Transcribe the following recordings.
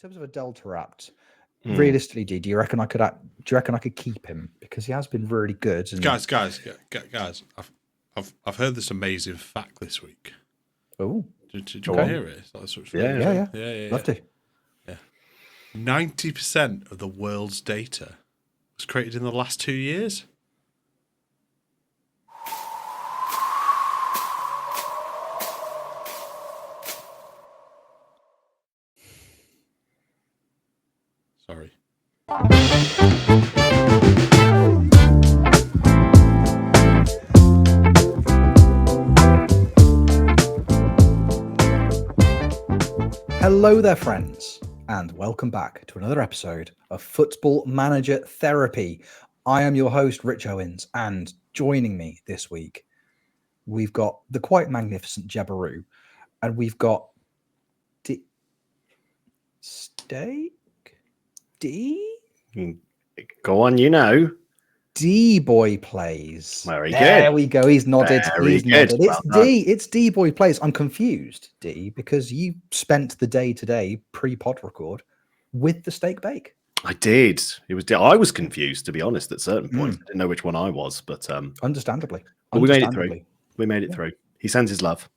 terms of a Delta Rapt, realistically, do you reckon I could? Do you reckon I could keep him because he has been really good? And... Guys, I've heard this amazing fact this week. Oh, did you want to hear it? Yeah. Love to. Yeah, 90% of the world's data was created in the last 2 years. Sorry. Hello there, friends, and welcome back to another episode of Football Manager Therapy. I am your host, Rich Owens, and joining me this week, we've got the quite magnificent Jebaroo, and we've got D? Go on, you know. D-Boy Plays. Very good. There we go. He's nodded. Very good. It's D. It's D-Boy Plays. I'm confused, D, because you spent the day today, pre-pod record, with the steak bake. I did. I was confused, to be honest, at certain points. I didn't know which one I was, but understandably. But we made it through. We made it through. He sends his love.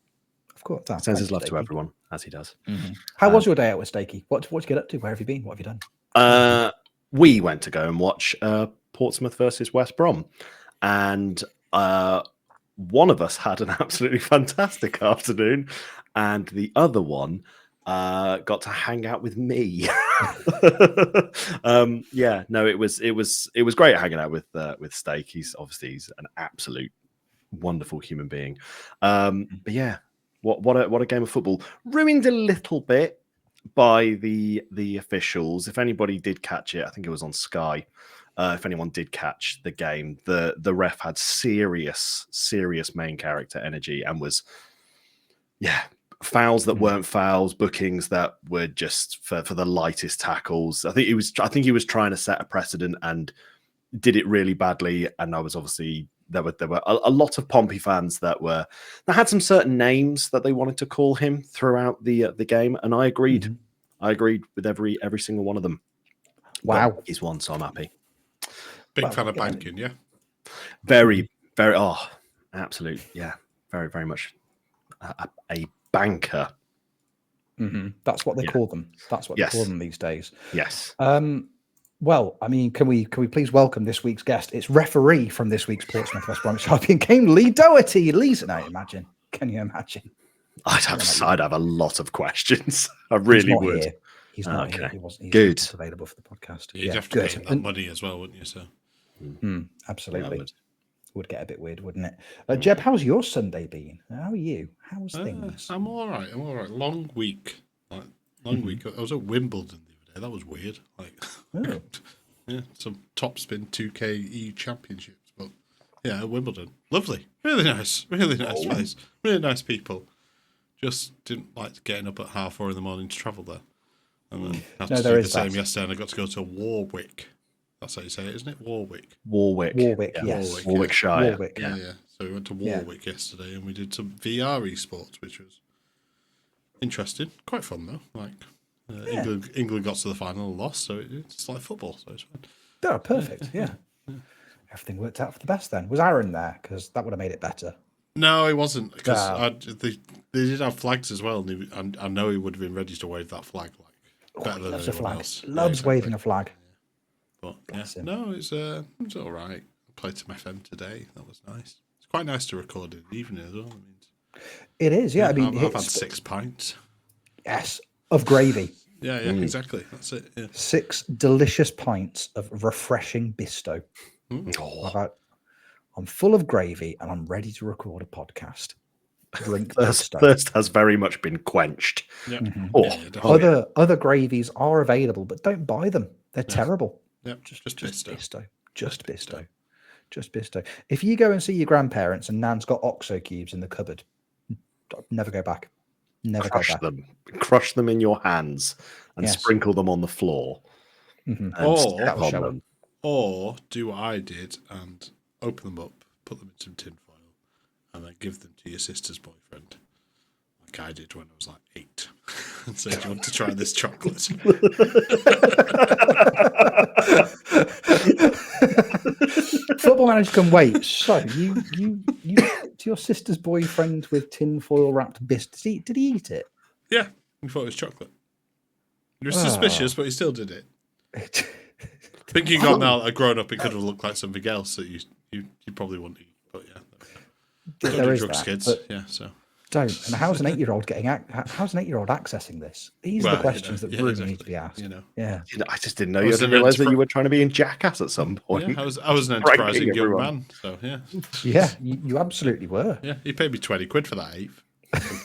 Of course. He sends his love to everyone, as he does. Mm-hmm. How was your day out with Stakey? What did you get up to? Where have you been? What have you done? We went to go and watch Portsmouth versus West Brom, and one of us had an absolutely fantastic afternoon, and the other one got to hang out with me. It was great hanging out with Steak. He's an absolute wonderful human being. But yeah, what a game of football. Ruined a little bit by the officials. If anybody did catch it, I think it was on Sky. If anyone did catch the game, the ref had serious main character energy and was fouls that weren't fouls, bookings that were just for the lightest tackles. I think he was trying to set a precedent and did it really badly. And I was obviously there were a lot of Pompey fans that had some certain names that they wanted to call him throughout the game, and I agreed. Mm-hmm. I agreed with every single one of them. Wow, but he's won, so I'm happy. Big fan of banking, yeah. Very, very. Oh, absolute, yeah. Very, very much a banker. Mm-hmm. That's what they call them. That's what they call them these days. Yes. Well, I mean, can we please welcome this week's guest? It's referee from this week's Portsmouth West Bromwich Albion game, Lee Doherty. Imagine? Can you imagine? I'd have a lot of questions. I really would. Here. He's not here. He's good. Not available for the podcast. You'd have to pay him that money as well, wouldn't you? So, absolutely. Yeah, would get a bit weird, wouldn't it? Jeb, how's your Sunday been? How are you? How's things? I'm all right. Long week. Week. I was at Wimbledon the other day. That was weird. Some top spin 2K championships. But yeah, at Wimbledon. Lovely. Really nice place. Really nice people. Just didn't like getting up at 4:30 in the morning to travel there. And then had to do the same yesterday, and I got to go to Warwick. That's how you say it, isn't it? Warwick. Yes. Warwickshire. Warwick. Yeah. So we went to Warwick yesterday, and we did some VR esports, which was interesting. Quite fun though. England got to the final and lost, so it's like football. So it's fun. Oh, perfect. Yeah. Everything worked out for the best then. Was Aaron there? Because that would have made it better. No, he wasn't. Because they did have flags as well, and I know he would have been ready to wave that flag better than anyone else. Loves waving a flag. But no, it's all right. I played some FM today. That was nice. It's quite nice to record in the evening as well. It is, yeah. I mean, I've had 6 pints. Yes, of gravy. Yeah, exactly. That's it. Yeah. 6 delicious pints of refreshing Bisto. I'm full of gravy and I'm ready to record a podcast. Drink thirst has very much been quenched. Yeah. Mm-hmm. Other gravies are available, but don't buy them. They're terrible. Yeah, just Bisto. Just Bisto. If you go and see your grandparents and Nan's got OXO cubes in the cupboard, never go back. Crush them in your hands and sprinkle them on the floor. Mm-hmm. Or do what I did and open them up, put them in some tin foil, and then give them to your sister's boyfriend. think I did when I was like 8. And said, "Do you want to try this chocolate?" Football Manager can wait. So you to your sister's boyfriend with tinfoil wrapped biscuits. Did he eat it? Yeah, he thought it was chocolate. He was suspicious, but he still did it. Thinking on now that I'd grown up, it could have looked like something else that you probably wouldn't eat. But yeah, don't there do is drugs, that, kids. but Yeah, so don't. And how's an 8-year-old accessing this? These are the questions that really need to be asked. Yeah. I just didn't know you didn't realize that you were trying to be in Jackass at some point. Yeah, I was an enterprising young man. So yeah. Yeah, you absolutely were. Yeah, he paid me 20 quid for that 8th.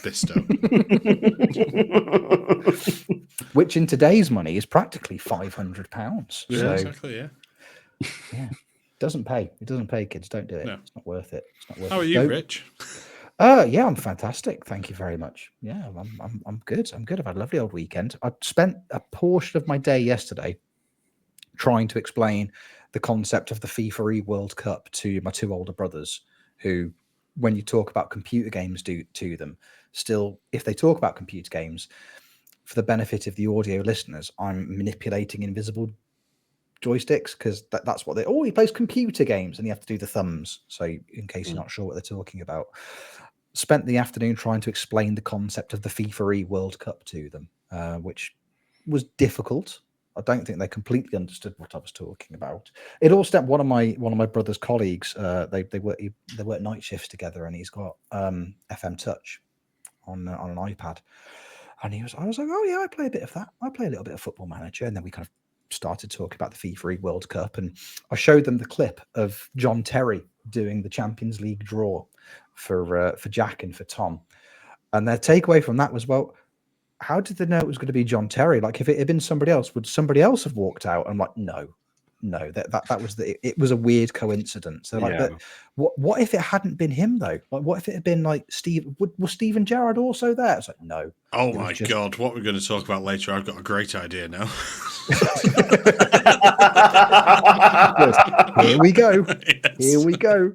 Bisto. Which in today's money is practically £500. Yeah, so, exactly. Yeah, doesn't pay. It doesn't pay, kids. Don't do it. No. It's not worth it. It's not worth How it. are you, Rich? Yeah, I'm fantastic. Thank you very much. Yeah, I'm good. I'm good. I've had a lovely old weekend. I spent a portion of my day yesterday trying to explain the concept of the FIFA World Cup to my 2 older brothers, who, when you talk about computer games to them, still, if they talk about computer games, for the benefit of the audio listeners, I'm manipulating invisible joysticks because that's what he plays computer games and you have to do the thumbs. So in case you're not sure what they're talking about, spent the afternoon trying to explain the concept of the FIFA World Cup to them, which was difficult. I don't think they completely understood what I was talking about. It all stemmed one of my brother's colleagues. They work night shifts together, and he's got FM Touch on an iPad. And I was like, oh yeah, I play a bit of that. I play a little bit of Football Manager, and then we kind of started talking about the FIFA World Cup, and I showed them the clip of John Terry doing the Champions League draw for Jack and for Tom, and their takeaway from that was, well, how did they know it was going to be John Terry? Like, if it had been somebody else, would somebody else have walked out? I'm like, no, that was it was a weird coincidence. They're like, but what if it hadn't been him though? Like, what if it had been like Steve? Was Steven Gerrard also there? It's like, no. Oh my God, what we're going to talk about later, I've got a great idea now. Here we go. Yes. Here we go.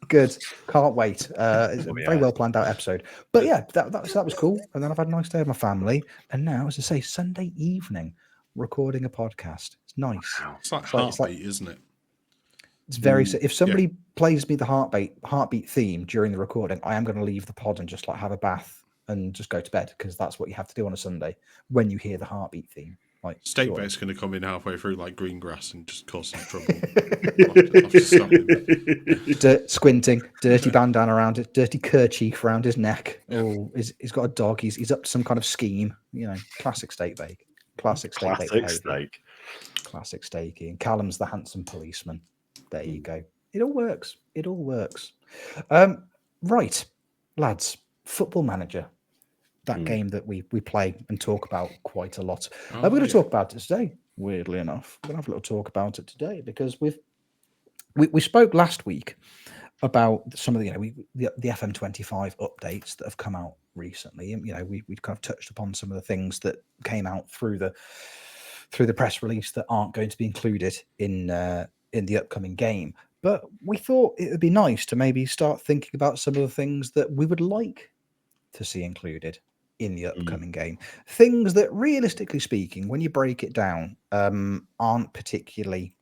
Good. Can't wait. It's a very well planned out episode. But yeah, that was cool. And then I've had a nice day with my family. And now, as I say, Sunday evening, recording a podcast. It's nice. Wow. It's like Heartbeat, isn't it? It's very. If somebody plays me the heartbeat theme during the recording, I am going to leave the pod and just like have a bath and just go to bed, because that's what you have to do on a Sunday when you hear the heartbeat theme. Like, Steakbait's going to come in halfway through like green grass and just cause some trouble. I'll have to stop him. Squinting, dirty bandana around it, dirty kerchief around his neck. Oh, he's got a dog. He's up to some kind of scheme. You know, classic steak bake. Classic steak. Classic steaky. And Callum's the handsome policeman. There you go. It all works. Right, lads. Football Manager. That game that we play and talk about quite a lot. We're going to talk about it today. Weirdly enough, we're going to have a little talk about it today, because we spoke last week about some of the the FM25 updates that have come out recently, and we kind of touched upon some of the things that came out through the press release that aren't going to be included in the upcoming game. But we thought it would be nice to maybe start thinking about some of the things that we would like to see included in the upcoming game. Things that, realistically speaking, when you break it down, aren't particularly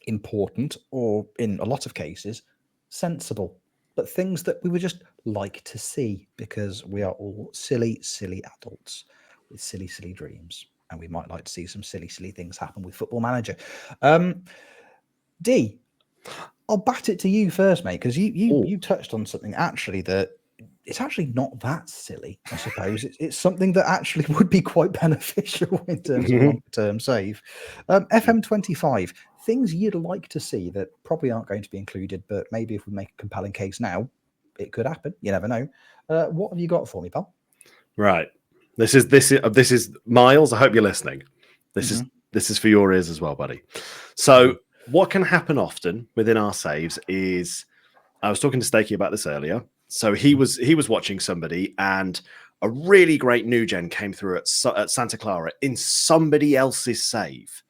important, or in a lot of cases, sensible, but things that we would just like to see, because we are all silly adults with silly dreams, and we might like to see some silly things happen with Football Manager. Dee, I'll bat it to you first, mate, because you touched on something actually that it's actually not that silly, I suppose. It's something that actually would be quite beneficial in terms of long-term save. FM25, things you'd like to see that probably aren't going to be included, but maybe if we make a compelling case now, it could happen. You never know. What have you got for me, pal? Right. This is Miles. I hope you're listening. This is for your ears as well, buddy. So what can happen often within our saves is, I was talking to Stakey about this earlier. So he was watching somebody, and a really great new gen came through at Santa Clara in somebody else's save.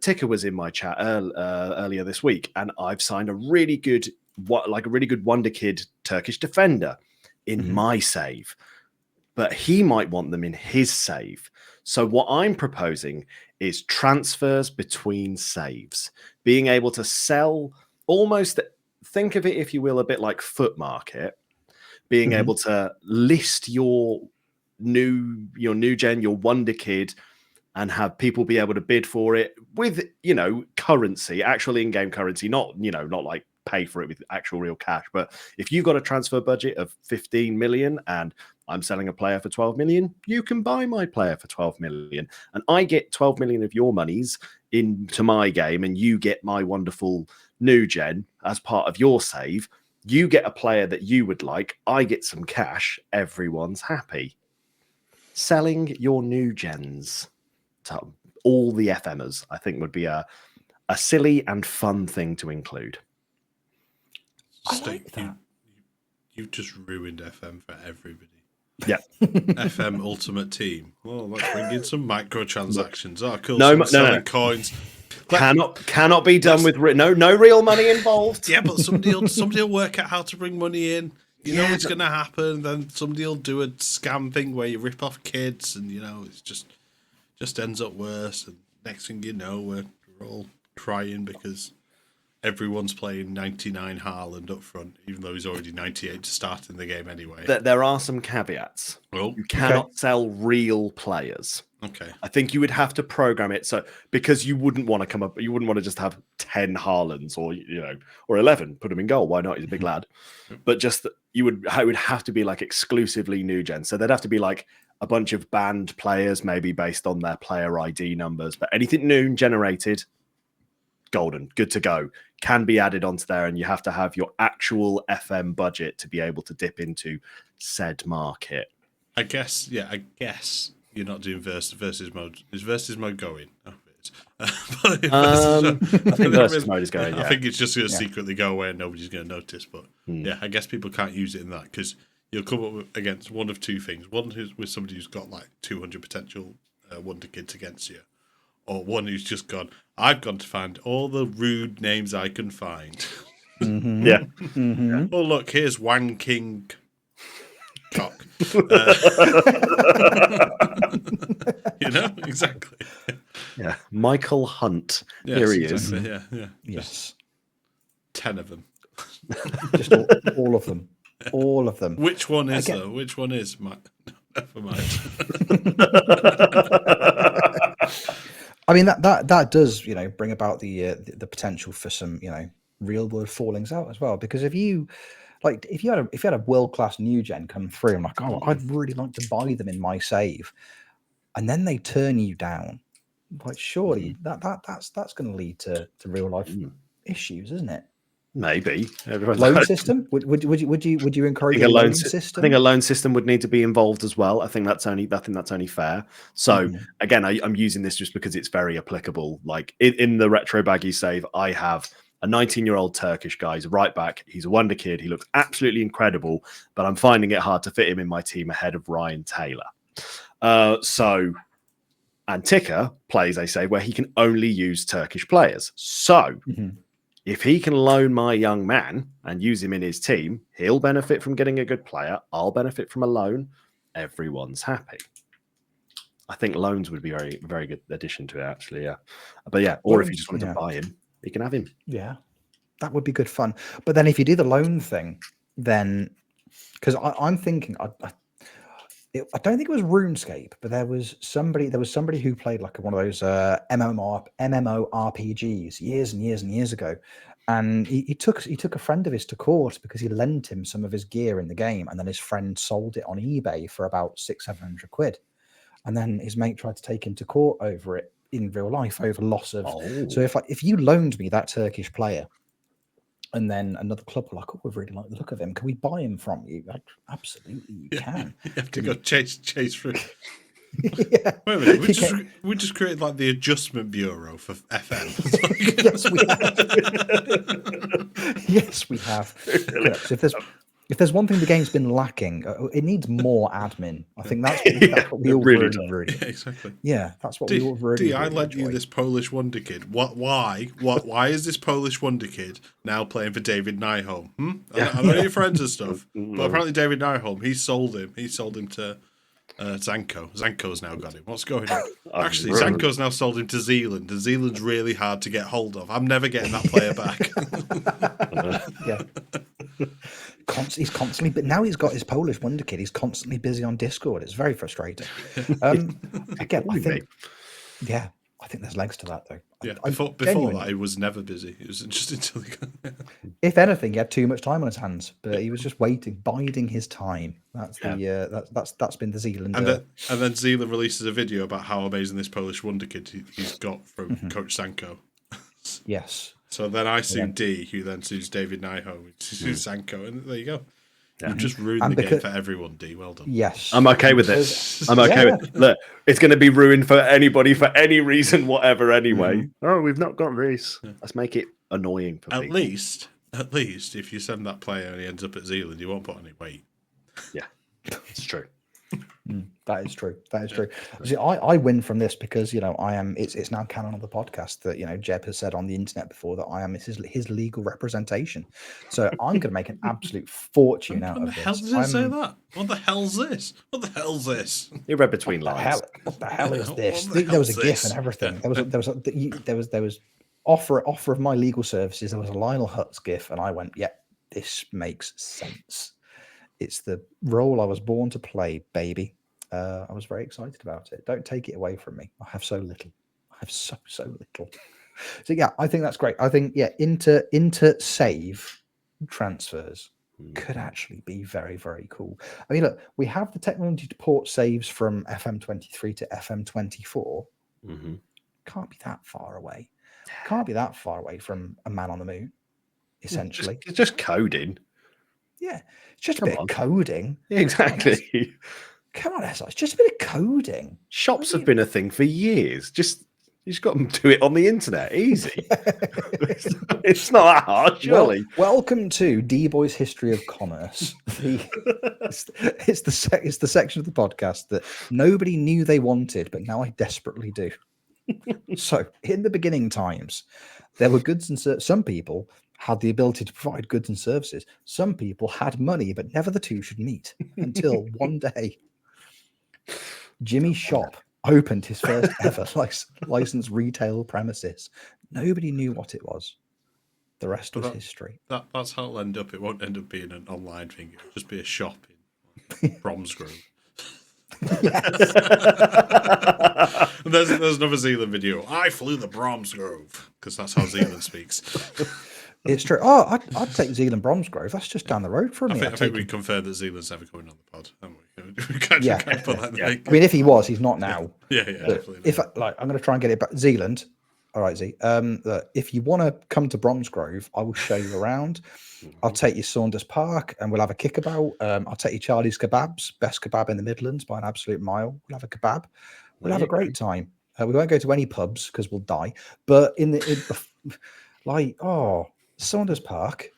Ticker was in my chat earlier this week, and I've signed a really good wonder kid Turkish defender. in my save, but he might want them in his save. So what I'm proposing is transfers between saves, being able to sell almost, think of it, if you will, a bit like Foot Market, being able to list your new gen, your wonder kid, and have people be able to bid for it with, currency, actual in-game currency, not like pay for it with actual real cash. But if you've got a transfer budget of 15 million and I'm selling a player for 12 million, you can buy my player for 12 million. And I get 12 million of your monies into my game, and you get my wonderful new gen as part of your save. You get a player that you would like. I get some cash. Everyone's happy. Selling your new gens to all the FMers, I think, would be a silly and fun thing to include. I like that. You've just ruined FM for everybody. Yeah. FM Ultimate Team. Well, let's bring in some microtransactions. Oh, cool. No. Coins. Cannot be done with no real money involved. Yeah, but somebody will work out how to bring money in. You know it's going to happen. Then somebody will do a scam thing where you rip off kids, and it's just ends up worse. And next thing you know, we're all crying because everyone's playing 99 Haaland up front, even though he's already 98 to start in the game anyway. There are some caveats. Oh, you cannot sell real players. Okay. I think you would have to program it so, because you wouldn't want to just have 10 Haalands or 11, put them in goal. Why not? He's a big lad. But just it would have to be like exclusively new gen. So there'd have to be like a bunch of banned players, maybe based on their player ID numbers, but anything new generated, golden, good to go, can be added onto there, and you have to have your actual FM budget to be able to dip into said market. I guess you're not doing versus mode. Is versus mode going? Oh, I think versus mode is going. I think it's just going to secretly go away and nobody's going to notice. But yeah, I guess people can't use it in that because you'll come up against one of two things: one who's with somebody who's got like 200 potential wonder kids against you, or one who's just gone, I've gone to find all the rude names I can find. Mm-hmm. Yeah. Mm-hmm. Oh, look, here's Wang King Cock. Exactly. Yeah. Michael Hunt. Yes, Here he exactly. is. Yeah. Yes. 10 of them. Just all of them. All of them. Which one is though? Which one is? Never mind. I mean that does bring about the potential for some real world fallings out as well, because if you had a world class new gen come through, I'm like, oh, I'd really like to buy them in my save, and then they turn you down, like surely that's going to lead to real life issues, isn't it? Maybe loan system. Would you encourage a loan system? I think a loan system would need to be involved as well. I think that's only fair. So again, I'm using this just because it's very applicable. Like in the retro baggy save, I have a 19-year-old Turkish guy. He's a right back. He's a wonder kid. He looks absolutely incredible, but I'm finding it hard to fit him in my team ahead of Ryan Taylor. And Ticker plays a save where he can only use Turkish players. So if he can loan my young man and use him in his team, he'll benefit from getting a good player. I'll benefit from a loan. Everyone's happy. I think loans would be a very, very good addition to it, actually. Yeah. But yeah, or if you just wanted to buy him, you can have him. Yeah, that would be good fun. But then if you do the loan thing, then because I'm thinking, I don't think it was RuneScape, but there was somebody who played like one of those MMORPGs years and years and years ago, and he took a friend of his to court because he lent him some of his gear in the game, and then his friend sold it on eBay for about £600-700, and then his mate tried to take him to court over it in real life over loss of. So if you loaned me that Turkish player, and then another club were like, oh, we really like the look of him, can we buy him from you? Absolutely, you can. You have to go chase through. Yeah. Wait a minute, we just created like the adjustment bureau for FM. Yes, we have. Yes, we have. Correct. So if If there's one thing the game's been lacking, it needs more admin. I think that's what we all really really, Yeah, exactly. that's what we all really, I really lent you enjoy. this Polish wonder kid. Why is this Polish wonder kid now playing for David Nyholm? I know your friends and stuff, but apparently David Nyholm, he sold him to Zanko. Zanko's now got him. What's going on? Actually, Zanko's now sold him to Zealand, and Zealand's really hard to get hold of. I'm never getting that player back. Yeah. He's constantly, but now he's got his Polish wonder kid. He's constantly busy on Discord. It's very frustrating. Again, I think there's legs to that though. Yeah, before that, he was never busy. It was just until he got. If anything, he had too much time on his hands, but he was just biding his time. That's that's been the Zealand. And then Zealand releases a video about how amazing this Polish wonder kid he's got from Coach Sanko. Yes. So then I sued Dee, who then sues David Nyholm, who sues Sanko, and there you go. Yeah. You've just ruined the game for everyone, Dee. Well done. Yes. I'm okay with this. I'm okay with it. Look, it's going to be ruined for anybody for any reason, whatever, anyway. Oh, we've not got Reese. Let's make it annoying for people. At least, if you send that player and he ends up at Zealand, you won't put any weight. Yeah, it's true. That is true. That is true. See, I win from this because I am. It's now canon on the podcast that Jeb has said on the internet before that I am his legal representation. So I'm going to make an absolute fortune out of this. What the hell does it say that? What the hell's this? What the hell's this? You read between lines. What the hell is this? There was a GIF and everything. There was offer of my legal services. There was a Lionel Hutz GIF, and I went, "Yeah, this makes sense. It's the role I was born to play, baby." I was very excited about it. Don't take it away from me. I have so little. I have so little. So yeah, I think that's great. I think inter save transfers could actually be very, very cool. I mean, look, we have the technology to port saves from FM23 to FM24. Can't be that far away. Can't be that far away from a man on the moon. Essentially, it's just coding. Yeah, it's just a bit of coding. Exactly. Come on, it's just a bit of coding. Shops have been a thing for years. You just got to do it on the internet. Easy. It's not that hard, surely. Welcome to D-Boy's History of Commerce. It's the section of the podcast that nobody knew they wanted, but now I desperately do. So, in the beginning times, there were goods and some people had the ability to provide goods and services. Some people had money, but never the two should meet until one day Jimmy's shop opened his first ever licensed retail premises. Nobody knew what it was. The rest was history. That's how it'll end up. It won't end up being an online thing. It'll just be a shop in Bromsgrove. And there's another Zealand video. I flew the Bromsgrove because that's how Zealand speaks. It's true. Oh, I'd take Zealand Bromsgrove. That's just down the road from me. I think we confirmed that Zealand's never coming on the pod. We kind of put that in the I mean, if he was, he's not now. Yeah, definitely. If I'm going to try and get it back. Zealand. All right, Z. If you want to come to Bromsgrove, I will show you around. I'll take you Saunders Park, and we'll have a kickabout. I'll take you Charlie's Kebabs, best kebab in the Midlands by an absolute mile. We'll have a kebab. We'll have a great time. We won't go to any pubs because we'll die. But Saunders Park,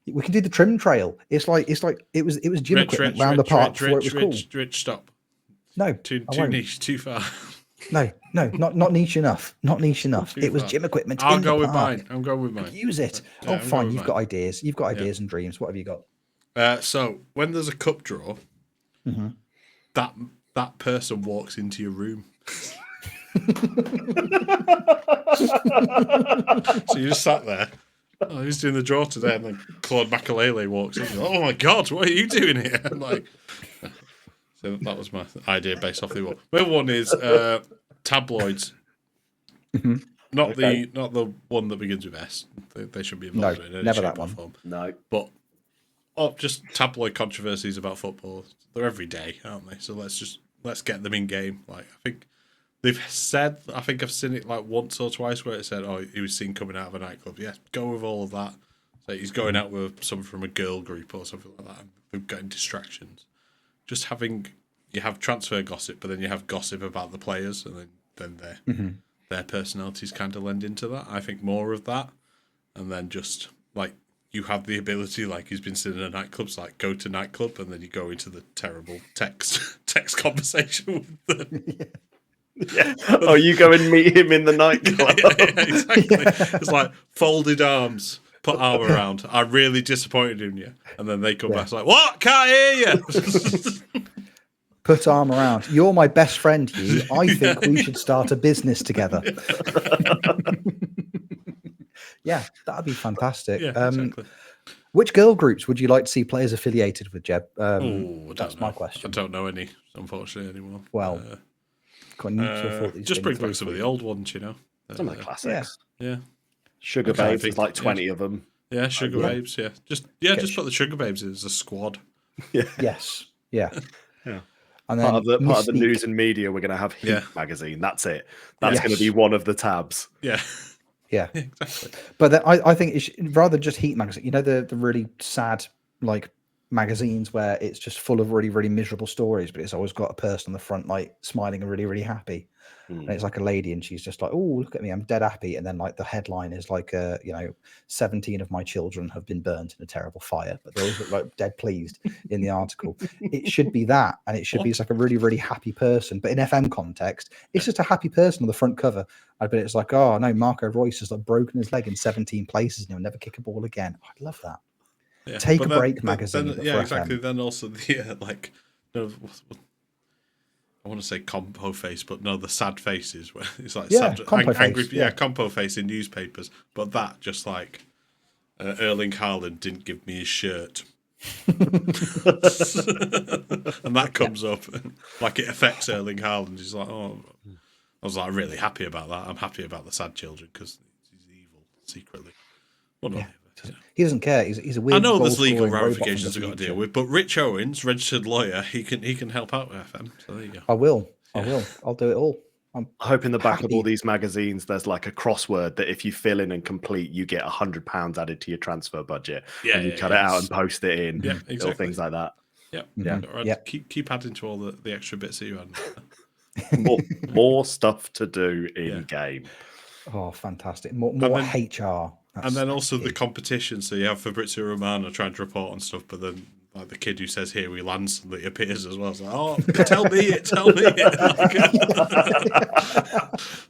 we can do the trim trail. It was gym equipment round the park before it was cool. Rich, stop. No, too niche, too far. No, not niche enough. Not niche enough. It was gym equipment. I'm going with mine. Use it. Yeah, fine. You've got ideas. You've got ideas and dreams. What have you got? So when there's a cup draw, that person walks into your room. So you just sat there. Oh, who's doing the draw today? And then Claude Makalele walks in. Oh my God, what are you doing here? I'm like, so that was my idea based off the one. My other one is tabloids. Not the one that begins with S. They should be involved in it. Never that one. Form. No, but just tabloid controversies about football. They're every day, aren't they? So let's get them in game. Like I think they've said. I think I've seen it like once or twice where it said, "Oh, he was seen coming out of a nightclub." Yes, go with all of that. So he's going out with someone from a girl group or something like that. And they're getting distractions. Just you have transfer gossip, but then you have gossip about the players, and then their personalities kind of lend into that. I think more of that, and then just like you have the ability, like he's been sitting in a nightclub, so like go to nightclub, and then you go into the terrible text conversation with them. Yeah. Oh, you go and meet him in the nightclub. Yeah, exactly. It's like folded arms, put arm around. I'm really disappointed in you, and then they come back it's like, what? Can't hear you. Put arm around. You're my best friend, you. I think we should start a business together. Yeah, that'd be fantastic. Yeah, exactly. Which girl groups would you like to see players affiliated with, Jeb? That's my question. I don't know any, unfortunately, anymore. Well, just bring back some of the old ones, you know. Some of the classics. Yeah. Sugababe, there's like 20 of them. Yeah, Sugababes, yeah. Just put the Sugababes in as a squad. Yeah. Yes. Yeah. Yeah. And then part of the news and media, we're going to have Heat magazine. That's it. That's going to be one of the tabs. Yeah. Yeah. Exactly. But I think it should, rather just Heat magazine, you know, the really sad like magazines where it's just full of really, really miserable stories, but it's always got a person on the front like smiling and really, really happy. And it's like a lady and she's just like, oh, look at me, I'm dead happy. And then like the headline is like, 17 of my children have been burnt in a terrible fire, but they always look like dead pleased in the article. It should be that. And it should be like a really, really happy person. But in FM context, it's just a happy person on the front cover. I bet it's like, oh no, Marco Royce has like broken his leg in 17 places and he'll never kick a ball again. I'd love that. Yeah. Take a break magazine. Then, exactly. Then also the I want to say compo face, but no, the sad faces where it's like sad, angry, compo face in newspapers. But that just like Erling Haaland didn't give me his shirt, and that comes up like it affects Erling Haaland. He's like, oh, I was like really happy about that. I'm happy about the sad children because he's evil secretly. Well, not He doesn't care. He's a weird. I know there's legal ramifications I've got to deal with, but Rich Owens, registered lawyer, he can help out with FM. So there you go. I will. I'll do it all. I hope in the back of all these magazines there's like a crossword that if you fill in and complete, you get £100 added to your transfer budget. Yeah, and you cut it out and post it in. Yeah, exactly. Or things like that. Yeah. Keep adding to all the extra bits that you add. more stuff to do in game. Oh, fantastic! More HR. And then also the competition. So you have Fabrizio Romano trying to report on stuff, but then like the kid who says "Here we land" suddenly appears as well. It's like, oh, tell me it.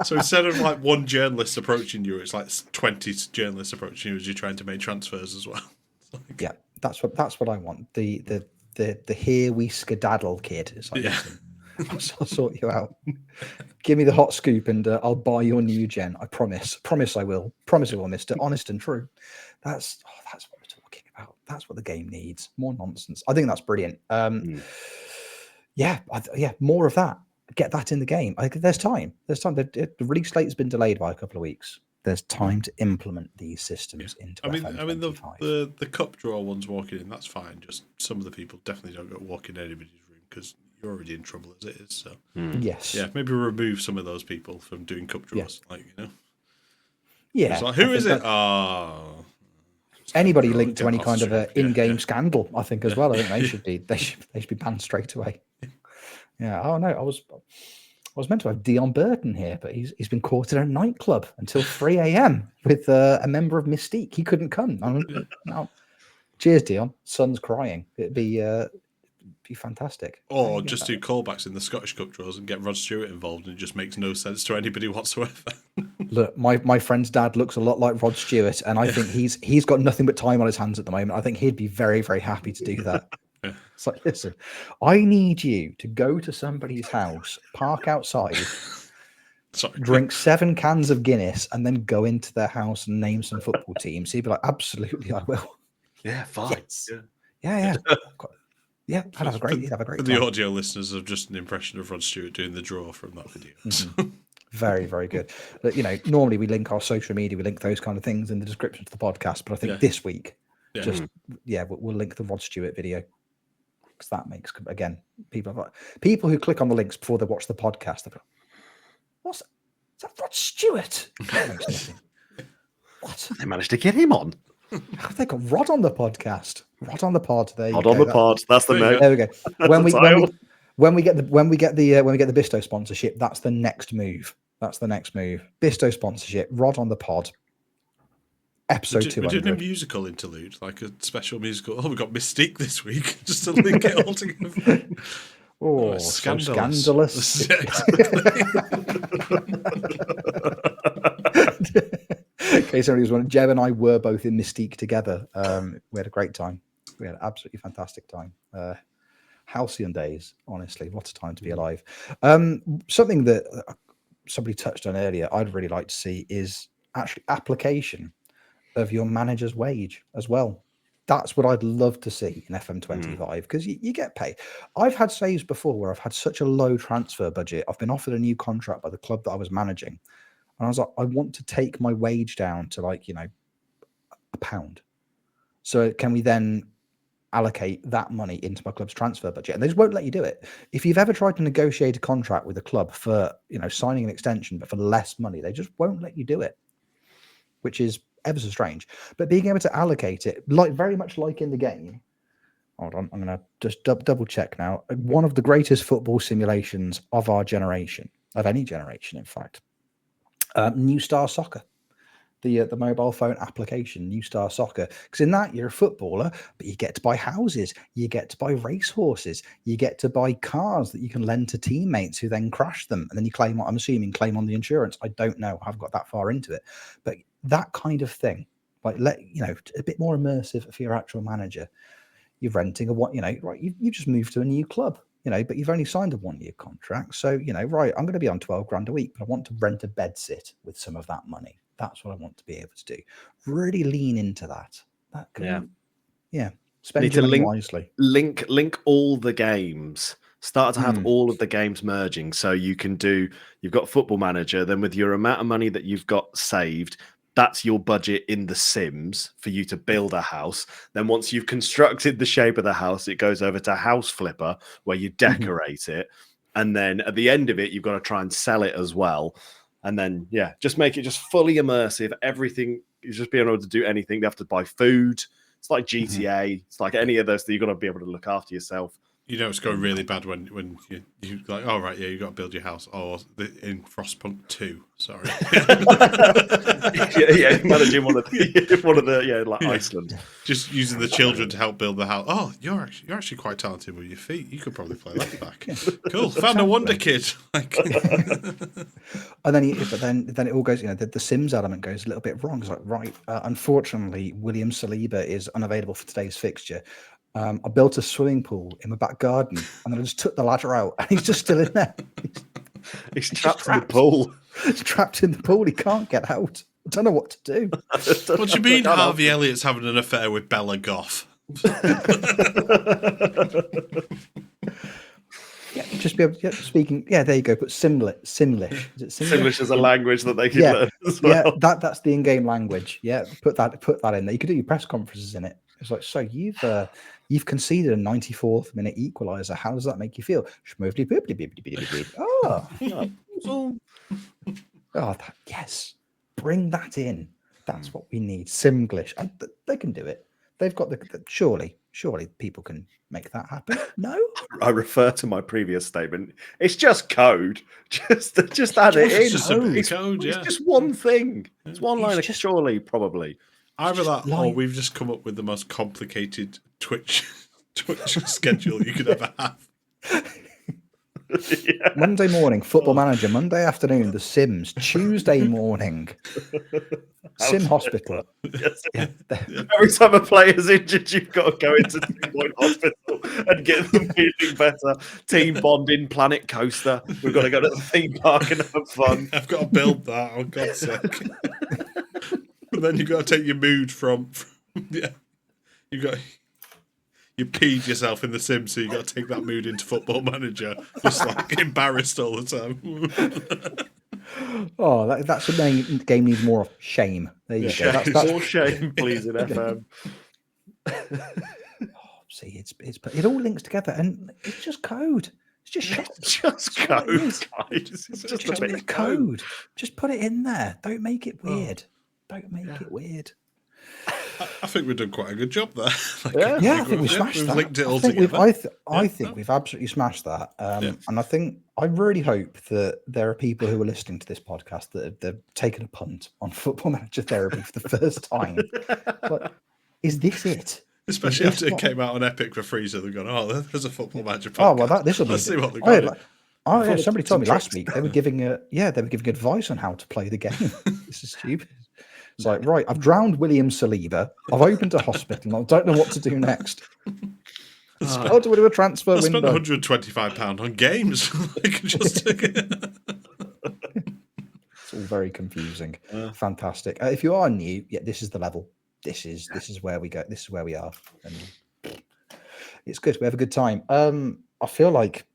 So instead of like one journalist approaching you, it's like 20 journalists approaching you as you're trying to make transfers as well. Yeah, that's what I want. The here we skedaddle kid. It's like, listen, I'll sort you out. Give me the hot scoop and I'll buy your new gen. I promise. Promise I will. Promise I will, Mr. Honest and True. That's what we're talking about. That's what the game needs. More nonsense. I think that's brilliant. Yeah, more of that. Get that in the game. There's time. The release slate has been delayed by a couple of weeks. There's time to implement these systems into FMT25. the cup draw ones walking in, that's fine. Just some of the people definitely don't go walk in anybody's room because you're already in trouble as it is. So yes, maybe remove some of those people from doing cup draws. Yeah, it's like, who is it? Anybody linked to any kind of an in-game scandal, I think as well. I think they should be banned straight away. Yeah. Oh no, I was meant to have Dion Burton here, but he's been caught in a nightclub until 3 a.m. with a member of Mystique. He couldn't come. Cheers, Dion. Son's crying. It'd be fantastic. Or just do callbacks in the Scottish Cup draws and get Rod Stewart involved, and it just makes no sense to anybody whatsoever. Look, my friend's dad looks a lot like Rod Stewart, and I think he's got nothing but time on his hands at the moment. I think he'd be very, very happy to do that. It's like, listen, I need you to go to somebody's house, park outside, drink 7 cans of Guinness, and then go into their house and name some football teams. He'd be like, absolutely, I will. Yeah, fine. Yes. Yeah. Yeah, I'd have a great For time. the audio listeners of just an impression of Rod Stewart doing the draw from that video. Mm-hmm. Very, very good. But, normally we link our social media, we link those kind of things in the description to the podcast. But I think this week, we'll link the Rod Stewart video. Because that makes, again, people who click on the links before they watch the podcast, they go, "What's that? Rod Stewart?" That makes nothing. What? They managed to get him on. Have they got Rod on the podcast? Rod on the pod. There you Rod go. on the pod. That's the note. There we go. When we get the Bisto sponsorship, that's the next move. Bisto sponsorship. Rod on the pod. Episode We're doing a 200. musical interlude, like a special musical. Oh, we got Mystique this week, just to link it all together. Oh, it's so scandalous. scandalous. In case somebody was wondering, Jeb and I were both in Mystique together. We had a great time. We had an absolutely fantastic time. Halcyon days, honestly. What a time to be alive. Something that somebody touched on earlier, I'd really like to see is actually application of your manager's wage as well. That's what I'd love to see in FM25 because you get paid. I've had saves before where I've had such a low transfer budget. I've been offered a new contract by the club that I was managing. And I was like, I want to take my wage down to like, £1. So can we then allocate that money into my club's transfer budget? And they just won't let you do it. If you've ever tried to negotiate a contract with a club for, signing an extension, but for less money, they just won't let you do it, which is ever so strange. But being able to allocate it, like very much like in the game. Hold on, I'm going to just double check now. One of the greatest football simulations of our generation, of any generation, in fact. New Star Soccer, the mobile phone application, New Star Soccer. Because in that, you're a footballer, but you get to buy houses, you get to buy racehorses, you get to buy cars that you can lend to teammates who then crash them. And then you claim, I'm assuming, claim on the insurance. I don't know. I've got that far into it. But that kind of thing, like, a bit more immersive for your actual manager. You're renting right, you just moved to a new club. But you've only signed a 1-year contract. So, right, I'm going to be on 12 grand a week, but I want to rent a bed sit with some of that money. That's what I want to be able to do. Really lean into that. Spend your money wisely. Link all the games. Start to have all of the games merging. So you've got Football Manager, then with your amount of money that you've got saved, that's your budget in The Sims for you to build a house. Then once you've constructed the shape of the house, it goes over to House Flipper where you decorate it. And then at the end of it, you've got to try and sell it as well. And then, just make it just fully immersive. Everything, you just being able to do anything. You have to buy food. It's like GTA. It's like any of those that you've got to be able to look after yourself. It's going really bad when you like, oh, right, you got to build your house. Oh, in Frostpunk 2, sorry. Managing one of the Iceland. Just using the children to help build the house. Oh, you're actually quite talented with your feet. You could probably play left back. Cool, found a wonder kid. And then, then it all goes. The Sims element goes a little bit wrong. It's like, right, unfortunately, William Saliba is unavailable for today's fixture. I built a swimming pool in my back garden, and then I just took the ladder out, and he's just still in there. He's trapped in the pool. He's trapped in the pool. He can't get out. I don't know what to do. What do you mean Harvey Elliott's having an affair with Bella Goff? Just be able to speaking. Yeah, there you go. Put Simlish. Is it Simlish is a language that they can learn as well. Yeah, that's the in-game language. Yeah, put that in there. You could do your press conferences in it. It's like, so you've conceded a 94th minute equaliser. How does that make you feel? Yes, bring that in. That's what we need. Simglish. They can do it. They've got surely people can make that happen. No, I refer to my previous statement. It's just code. Just add it in. Just code. It's just one thing. It's one line. Surely, probably. Either that, or we've just come up with the most complicated Twitch schedule you could ever have. Monday morning, Football Manager. Monday afternoon, The Sims. Tuesday morning, Sim Hospital. Yes. Yeah. Every time a player's injured, you've got to go into Team Point Hospital and get them feeling better. Team bonding, Planet Coaster. We've got to go to the theme park and have fun. I've got to build that. Oh, God's sake. But then you've got to take your mood from you peed yourself in The Sims, so you've got to take that mood into Football Manager, just like embarrassed all the time. That's the main game needs more of shame. There you go. That's more shame, please, in FM. See, it all links together, and it's just code. It's just code. It's just a bit of code. Just put it in there. Don't make it weird. Don't make it weird. I think we've done quite a good job there. I think we smashed we've that. linked it I all think together. I think we've absolutely smashed that. And I really hope that there are people who are listening to this podcast that they've taken a punt on Football Manager Therapy for the first time. But is this it? Especially after it came out on Epic for free, so they've gone, oh, there's a Football Manager podcast. Oh well, this will be. Let's see what they've got. Somebody told me last week they were giving advice on how to play the game. This is stupid. It's like, right, I've drowned William Saliba. I've opened a hospital. And I don't know what to do next. How do we do a transfer window? I spent £125 on games. I can just It's all very confusing. Fantastic. If you are new, this is the level. This is where we go. This is where we are, and it's good. We have a good time. I feel like,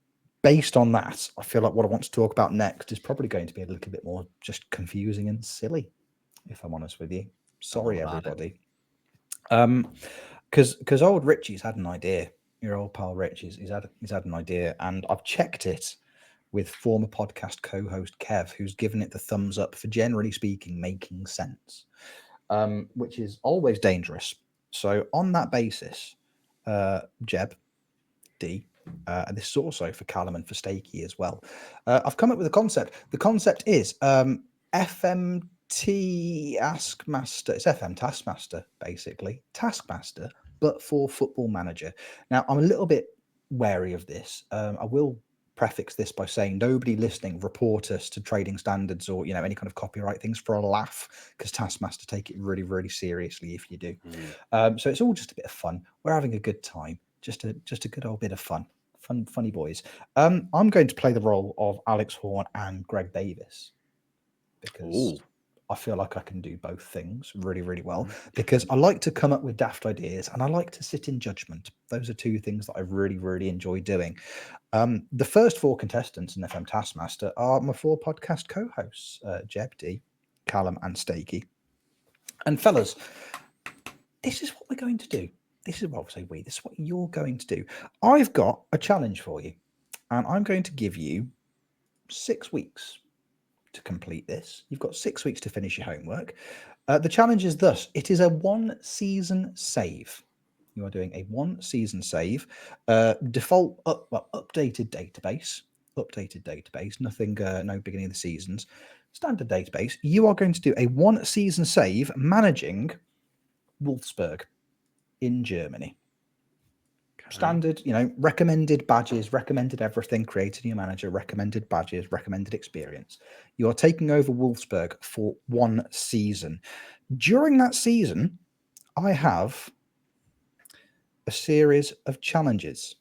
based on that, I feel like what I want to talk about next is probably going to be a little bit more just confusing and silly, if I'm honest with you. Sorry, everybody. Because old Richie's had an idea. Your old pal Rich, he's had an idea, and I've checked it with former podcast co-host Kev, who's given it the thumbs up for, generally speaking, making sense, which is always dangerous. So on that basis, Jeb, Dee, and this is also for Callum and for Stakey as well, I've come up with a concept. The concept is FMT Taskmaster. It's FMTaskmaster, basically. Taskmaster, but for Football Manager. Now, I'm a little bit wary of this. I will prefix this by saying nobody listening report us to trading standards or any kind of copyright things for a laugh, because Taskmaster take it really, really seriously if you do. So it's all just a bit of fun. We're having a good time. Just a good old bit of fun. Funny boys. I'm going to play the role of Alex Horne and Greg Davis, because I feel like I can do both things really, really well, because I like to come up with daft ideas and I like to sit in judgment. Those are two things that I really, really enjoy doing. The first four contestants in FM Taskmaster are my four podcast co-hosts, Jeb, Dee, Callum and Stakey. And fellas, this is what we're going to do. This is what this is what you're going to do. I've got a challenge for you, and I'm going to give you 6 weeks to complete this. You've got 6 weeks to finish your homework. The challenge is thus: it is a 1-season save. You are doing a 1-season save. Default updated database. Nothing. No beginning of the seasons. Standard database. You are going to do a 1-season save managing Wolfsburg in Germany. Standard, recommended badges, recommended everything, created your manager, recommended badges, recommended experience. You are taking over Wolfsburg for 1 season. During that season, I have a series of challenges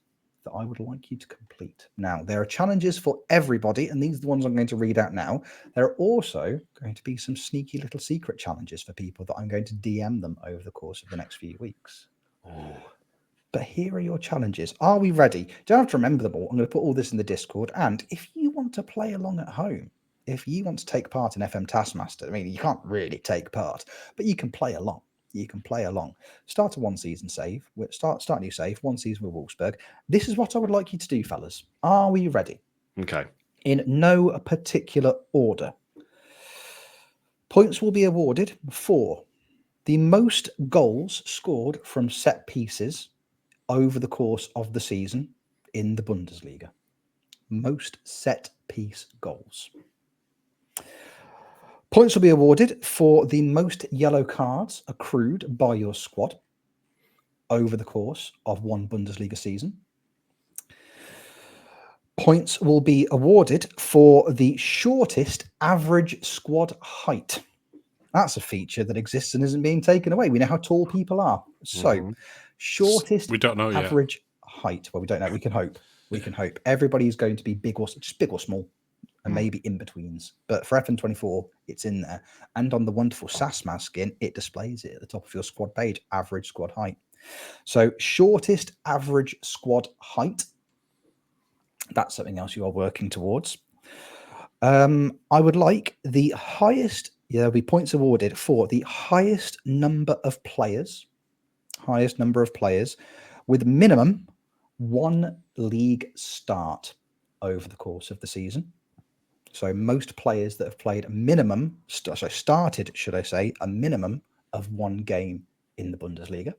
that I would like you to complete. Now, there are challenges for everybody, and these are the ones I'm going to read out now. There are also going to be some sneaky little secret challenges for people that I'm going to DM them over the course of the next few weeks. But here are your challenges. Are we ready? You don't have to remember them all. I'm going to put all this in the Discord. And if you want to play along at home, if you want to take part in FM Taskmaster, I mean, you can't really take part, but you can play along. Start a 1-season save. Start a new save. 1 season with Wolfsburg. This is what I would like you to do, fellas. Are we ready? Okay. In no particular order. Points will be awarded for the most goals scored from set pieces over the course of the season in the Bundesliga. Most set piece goals. Points will be awarded for the most yellow cards accrued by your squad over the course of one Bundesliga season. Points will be awarded for the shortest average squad height. That's a feature that exists and isn't being taken away. We know how tall people are. So, shortest we don't know average height. Well, we don't know. We can hope. Everybody's going to be big or small, and maybe in betweens. But for FN24, it's in there. And on the wonderful Sassmaz skin, it displays it at the top of your squad page, average squad height. So, shortest average squad height. That's something else you are working towards. I would like the highest. There'll be points awarded for the highest number of players with minimum 1 league start over the course of the season. So most players that have played a minimum, started, should I say, a minimum of 1 game in the Bundesliga.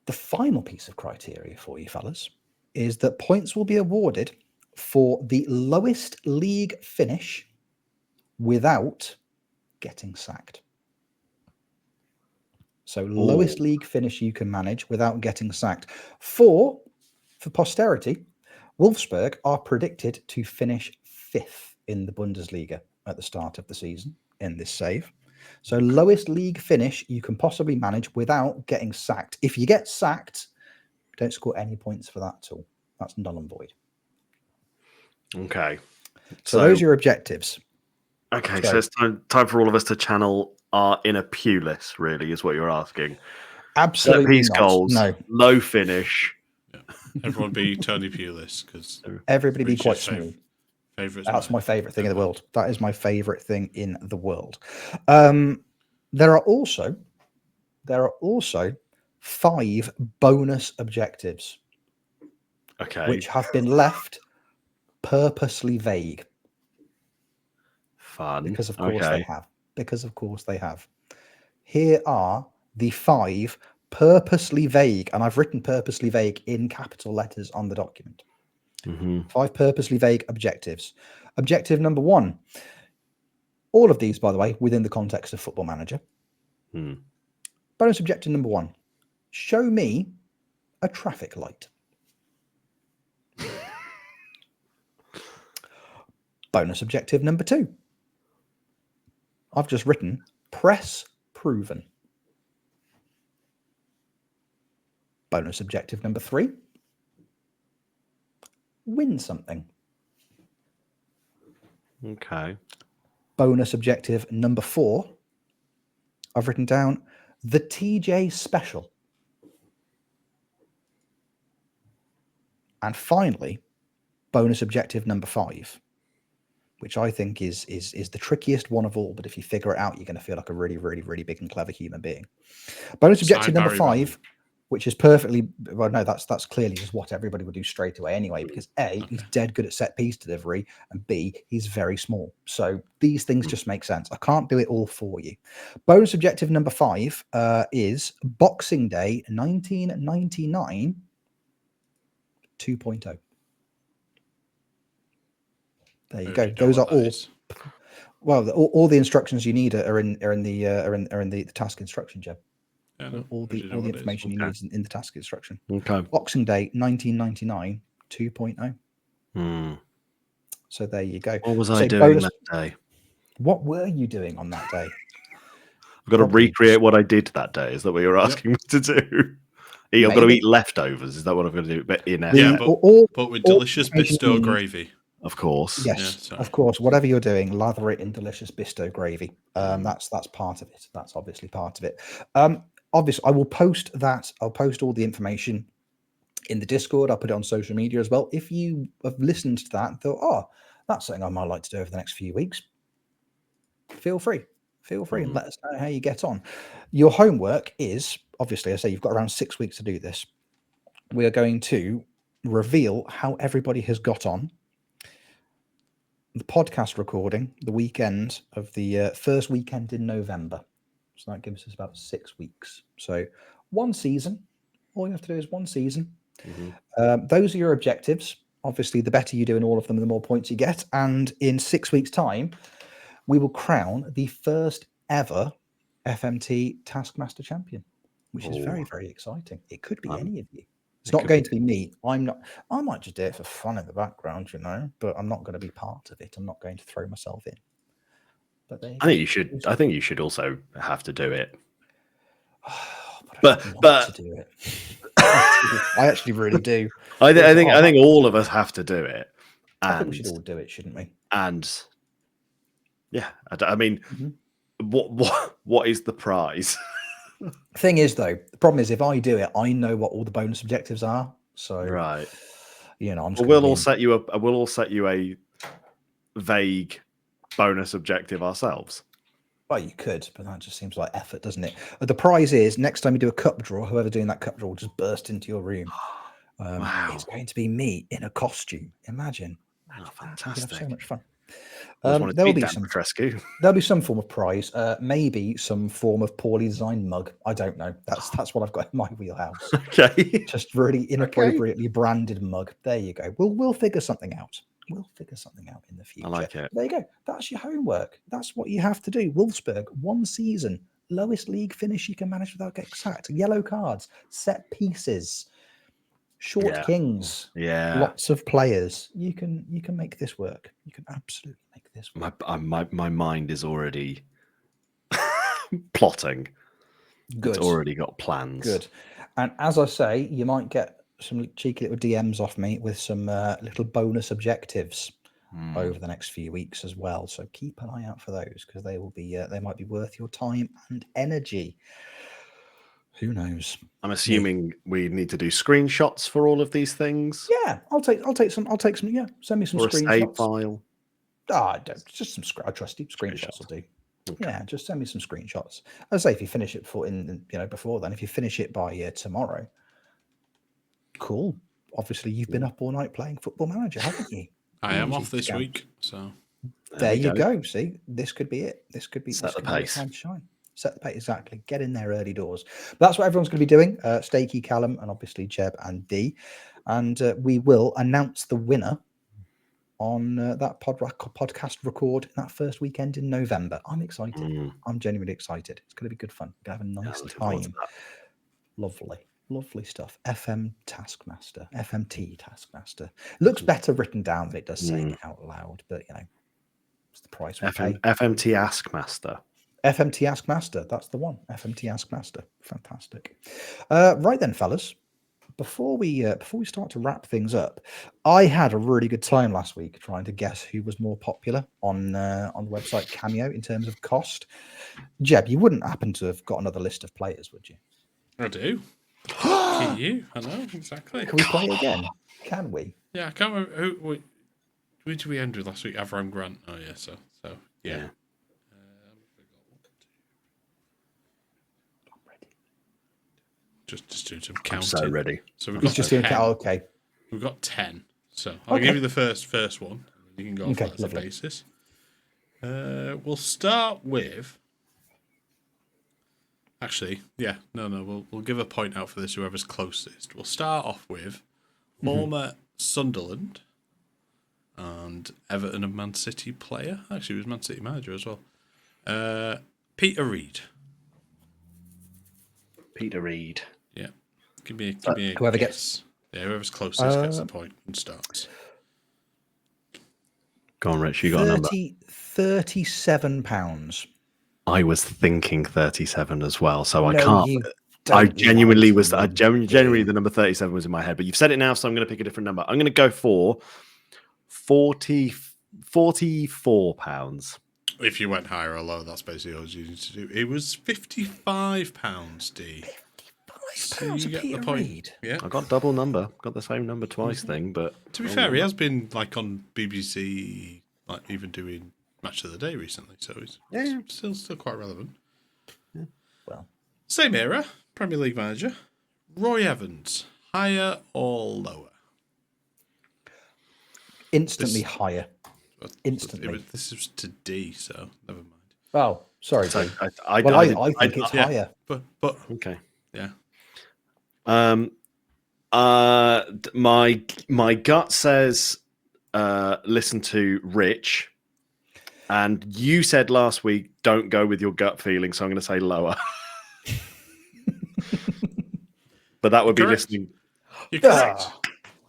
The final piece of criteria for you fellas is that points will be awarded for the lowest league finish without getting sacked. So lowest league finish you can manage without getting sacked. For posterity, Wolfsburg are predicted to finish 5th in the Bundesliga at the start of the season in this save. So lowest league finish you can possibly manage without getting sacked. If you get sacked, don't score any points for that at all. That's null and void. Okay. So those are your objectives. Okay, so it's time for all of us to channel our inner Pulis, really, is what you're asking. Absolutely Set piece not. goals, No. low finish. Yeah. Everyone be Tony Pulis, because everybody be quite small. That's my favourite thing in the world. That is my favourite thing in the world. There are also 5 bonus objectives. Okay. Which have been left purposely vague. Fun. Because of course they have. Because of course they have. Here are the 5 purposely vague, and I've written purposely vague in capital letters on the document. 5 purposely vague objectives. Objective number 1. All of these, by the way, within the context of Football Manager. Bonus objective number 1. Show me a traffic light. Bonus objective number 2. I've just written press proven. Bonus objective number 3. Win something. Okay. Bonus objective number 4. I've written down the TJ special. And finally, bonus objective number 5, which I think is the trickiest one of all. But if you figure it out, you're going to feel like a really, really, really big and clever human being. Bonus objective number 5, which is perfectly, well, no, that's clearly just what everybody would do straight away anyway, because A, he's dead good at set piece delivery, and B, he's very small. So these things just make sense. I can't do it all for you. Bonus objective number 5 is Boxing Day 1999 2.0. There you go. Those are all. Well, all the instructions you need are in the task instruction, Jeb. Yeah, no, all the information you need is in the task instruction. Okay. Boxing Day 1999 2.0. So there you go. What was I doing that day? What were you doing on that day? I've got to recreate what I did that day. Is that what you're asking me to do? I've got to eat leftovers. Is that what I'm going to do? But but with delicious Bisto gravy. Of course. Yes, of course. Whatever you're doing, lather it in delicious Bisto gravy. That's part of it. That's obviously part of it. Obviously, I will post that. I'll post all the information in the Discord. I'll put it on social media as well. If you have listened to that and thought, oh, that's something I might like to do over the next few weeks, feel free. And let us know how you get on. Your homework is, obviously, I say you've got around 6 weeks to do this. We are going to reveal how everybody has got on the podcast recording the weekend of the first weekend in November. So that gives us about 6 weeks. So one season. All you have to do is one season. Those are your objectives. Obviously, the better you do in all of them, the more points you get. And in 6 weeks' time, we will crown the first ever FMT Taskmaster champion, which is very, very exciting. It could be any of you. It's not going to be me. I'm not. I might just do it for fun in the background, but I'm not going to be part of it. I'm not going to throw myself in. But I think you should. I think you should also have to do it. But to do it. I actually really do. I think all of us have to do it. And I think we should all do it, shouldn't we? And yeah, I mean, what is the prize? Thing is, though, the problem is if I do it, I know what all the bonus objectives are. So right, I'm. We'll all set you up. We'll all set you a vague bonus objective ourselves. Well, you could, but that just seems like effort, doesn't it? The prize is next time you do a cup draw, whoever doing that cup draw will just burst into your room. Wow. It's going to be me in a costume. Imagine. Oh, fantastic. So much fun. Always wanted to There'll beat be Dan some. Petrescu. There'll be some form of prize, maybe some form of poorly designed mug. I don't know. That's what I've got in my wheelhouse. Okay. Just really inappropriately branded mug. There you go. We'll figure something out. We'll figure something out in the future. I like it. There you go. That's your homework. That's what you have to do. Wolfsburg, 1 season, lowest league finish you can manage without getting sacked. Yellow cards, set pieces, short Yeah. kings, Yeah. lots of players. You can make this work. You can absolutely make this work. My mind is already plotting. Good. It's already got plans. Good. And as I say, you might get some cheeky little DMs off me with some little bonus objectives over the next few weeks as well. So keep an eye out for those because they will be they might be worth your time and energy. Who knows? I'm assuming we need to do screenshots for all of these things. Yeah, I'll take some. Yeah, send me some Or a screenshots. save file. Just some. I trust you. Screenshots will do. Okay. Yeah, just send me some screenshots. I say if you finish it before then, if you finish it by tomorrow, cool. Obviously, you've been up all night playing Football Manager, haven't you? I am off Easy this scamps. week, so There you go. See, this could be it. This could be Set the could be your pace. time to shine. Set the pace, exactly. Get in there early doors. But that's what everyone's going to be doing. Stakey, Callum, and obviously Jeb and Dee. And we will announce the winner on that podcast record in that first weekend in November. I'm excited. I'm genuinely excited. It's going to be good fun. We're going to have a nice looking forward to time. that. Lovely stuff. FMTaskmaster. FMT Taskmaster. Looks better written down than it does saying it out loud, but it's the price we pay. FMT Askmaster. FMT Askmaster. That's the one. FMT Askmaster. Fantastic. Right then, fellas. Before we start to wrap things up, I had a really good time last week trying to guess who was more popular on the website Cameo in terms of cost. Jeb, you wouldn't happen to have got another list of players, would you? I do. Can you? I know exactly. Can we play again? Can we? Yeah, I can't remember who did we end with last week? Avram Grant. Oh yeah, so yeah. I'm ready. Just doing some counting. So ready. So we've He's got just doing 10. okay. We've got 10. So I'll give you the first one. You can go off that as a lovely. basis. We'll start with. Actually, we'll give a point out for this. Whoever's closest. We'll start off with former Sunderland and Everton and Man City player. Actually, he was Man City manager as well. Peter Reid. Peter Reid. Yeah, give me a whoever guess. Whoever's closest gets the point and starts. Go on, Rich. You got a number. £37. I was thinking 37 as well, so I No, can't. you I don't genuinely lie was. to I me. genuinely the number 37 was in my head, but you've said it now, so I'm going to pick a different number. I'm going to go for 44 pounds. If you went higher or lower, that's basically all you need to do. It was £55, D. So £55 you a get Peter the point. Reid. Yeah. I got double number. Got the same number twice thing, but To be fair, he has been like on BBC, like even doing Match of the Day recently, so he's still quite relevant. Yeah. Well, same era, Premier League manager, Roy Evans, higher or lower? instantly higher. Instantly. This was to D, so never mind. Oh, sorry. So Dee. I think it's higher. But okay. yeah. My gut says listen to Rich, and you said last week don't go with your gut feeling, so I'm going to say lower. But that would be Correct. listening. You're correct.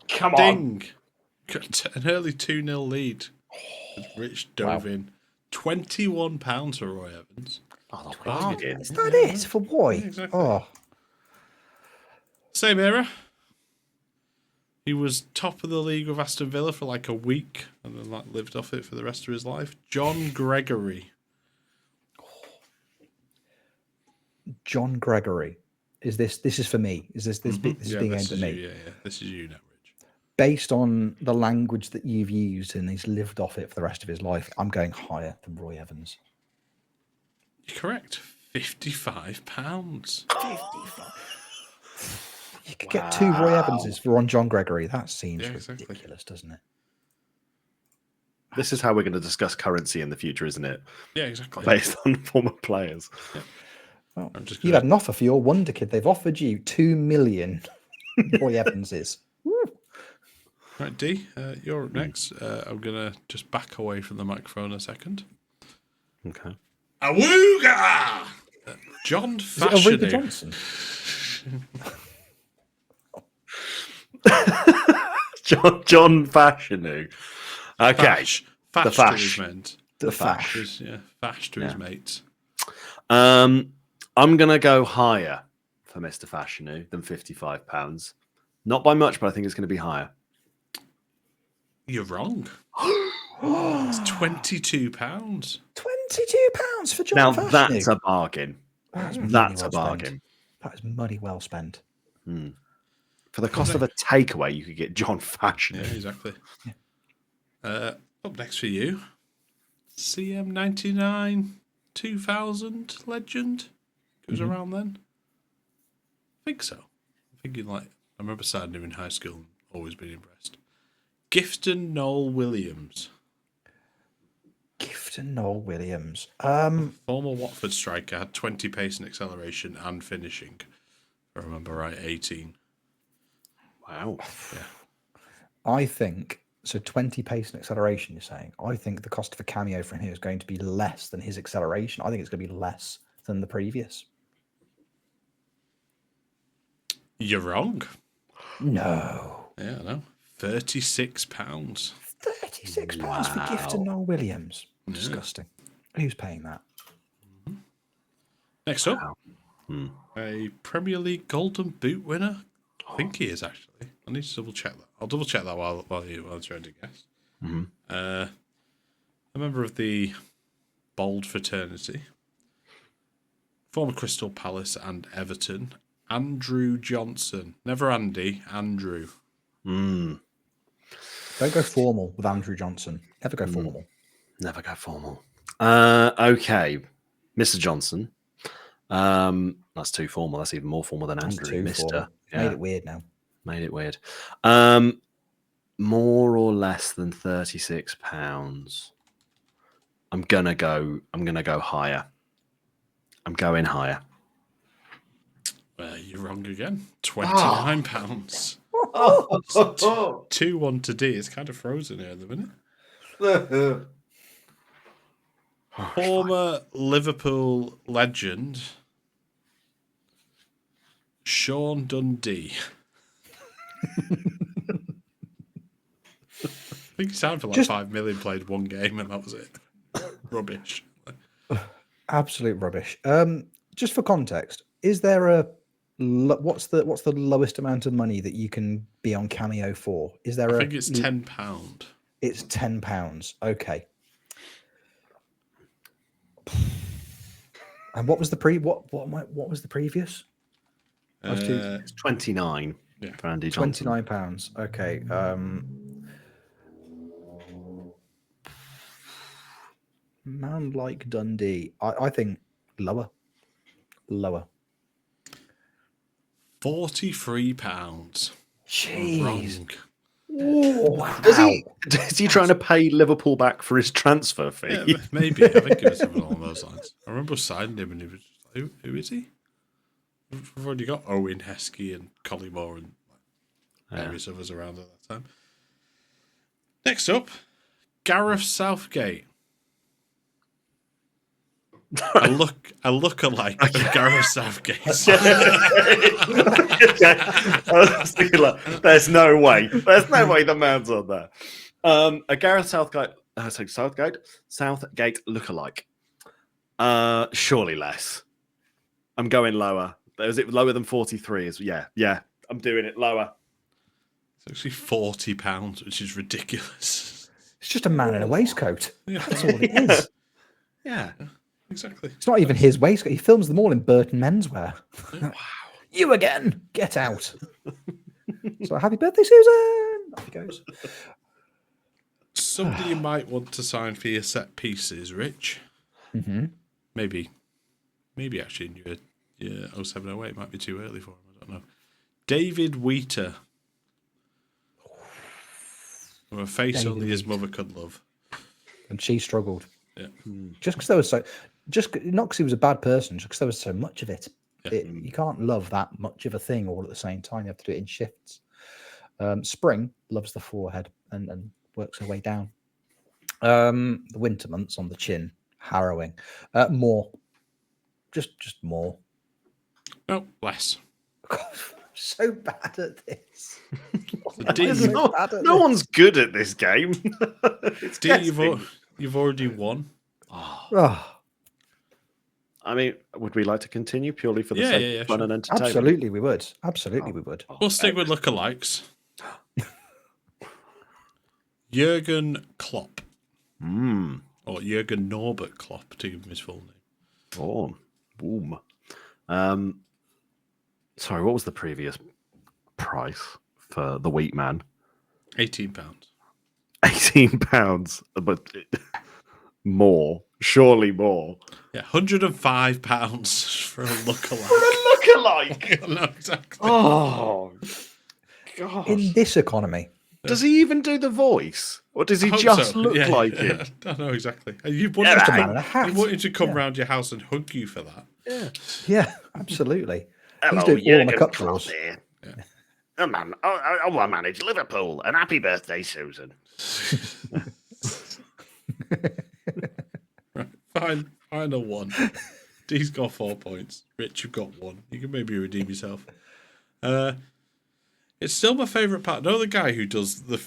Come Ding. An early 2-0 lead. Rich dove in. £21 for Roy Evans. Oh, Is that it for Roy? Yeah, exactly. Oh, Same era. He was top of the league with Aston Villa for like a week and then like lived off it for the rest of his life. John Gregory. John Gregory. This is for me? Is this being aimed at me? Yeah. This is you now, Rich. Based on the language that you've used and he's lived off it for the rest of his life, I'm going higher than Roy Evans. You're correct. £55. 55. You could get 2 Roy Evanses for one John Gregory. That seems ridiculous, doesn't it? This is how we're going to discuss currency in the future, isn't it? Yeah, exactly. Based on former players. Yeah. Well, I'm just you've had an offer for your wonder kid. They've offered you 2 million. Boy Evans is. Right, Dee, you're up next. I'm going to just back away from the microphone a second. Okay. Awooga! John Is it Aretha Fashanu. Johnson? John Fashanu. Okay. Fash The to fash. his meant. The fash. Fash to his mates. I'm going to go higher for Mr. Fashanu than £55. Not by much, but I think it's going to be higher. You're wrong. It's £22. £22 for John Now, Fashanu. that's a bargain. That's money That's well a bargain. spent. That is money well spent. For the cost of a takeaway, you could get John Fashanu. Yeah, exactly. Up next for you, CM99 2000 legend. It was around then. I think so. I'm thinking I remember signing him in high school and always been impressed. Gifton Noel Williams. Gifton Noel Williams. Former Watford striker, had 20 pace and acceleration and finishing. If I remember right, 18. Wow. Yeah. I think, so 20 pace and acceleration, you're saying. I think the cost of a cameo for him is going to be less than his acceleration. I think it's going to be less than the previous. You're wrong. No. Yeah, I know. £36. £36 for Gifton Noel Williams. Disgusting. Who's paying that? Next up, a Premier League Golden Boot winner. I think he is actually. I need to double check that. I'll double check that while you're trying to guess. A member of the Bold fraternity, former Crystal Palace and Everton, Andrew Johnson. Never Andy, Andrew. Don't go formal with Andrew Johnson. Never go formal. Never go formal. Okay. Mr. Johnson. That's too formal. That's even more formal than Andrew. Too Mr. formal. Yeah. Made it weird now. Made it weird. More or less than £36. I'm gonna go higher. I'm going higher. You're wrong again. £29. 2-1 to D. It's kind of frozen here at the minute. Former Liverpool legend, Sean Dundee. I think he signed for 5 million, played one game, and that was it. Rubbish. Absolute rubbish. Just for context, is there a what's the lowest amount of money that you can be on Cameo for? Is there I think it's £10. It's £10. Okay. And what was the what was the previous? It's 29 for Andy Johnson. £29. Okay. Man like Dundee. I think lower. £43. Jeez. Wrong. Oh, wow. Is he trying to pay Liverpool back for his transfer fee? Yeah, maybe. I think it was something along those lines. I remember signing him and he was just like, who is he? We've already got Owen Heskey and Collymore and various others around at that time. Next up, Gareth Southgate. A look-alike of Gareth Southgate. I was thinking, there's no way the man's on there. A Gareth Southgate lookalike. Surely less. I'm going lower. Is it lower than 43? Yeah. I'm doing it lower. It's actually £40, which is ridiculous. It's just a man in a waistcoat. Yeah. That's all it is. Yeah. Exactly. It's not even his waistcoat. He films them all in Burton menswear. Wow. You again. Get out. So happy birthday, Susan. Off he goes. Somebody you might want to sign for your set pieces, Rich. Mm-hmm. Maybe actually in your 0708 might be too early for him. I don't know. David Wheater. From a face only his mother could love. and she struggled. Yeah. Just because there was so, not because he was a bad person, just because there was so much of it. Yeah. You can't love that much of a thing all at the same time. You have to do it in shifts. Spring loves the forehead and works her way down. The winter months on the chin, harrowing. More, just more. No, less. God, I'm so bad at this. No one's good at this game. It's D, you've already won. Oh, I mean, would we like to continue purely for the sake of fun and entertainment? absolutely, we would. Absolutely, we would. We'll stick with lookalikes. Jurgen Klopp. Or Jurgen Norbert Klopp, to give him his full name. Oh, boom. Sorry, what was the previous price for the Wheat Man? £18. £18, but more, surely more. Yeah, £105 for a lookalike. Lookalike. No, exactly. Oh, God. In this economy, Does he even do the voice, or does he I hope just so. look Yeah, like yeah. it? I don't know exactly. You just a man in a wanted hat. you wanted to come round your house and hug you for that. Yeah. Yeah, absolutely. Hello, He's doing all on the Jurgen cup Klopp draws. here. Yeah. Oh, man. I manage Liverpool. And happy birthday, Susan. Right, fine. Final one. D's got 4 points. Rich, you've got 1. You can maybe redeem yourself. It's still my favourite part. Know the guy who does the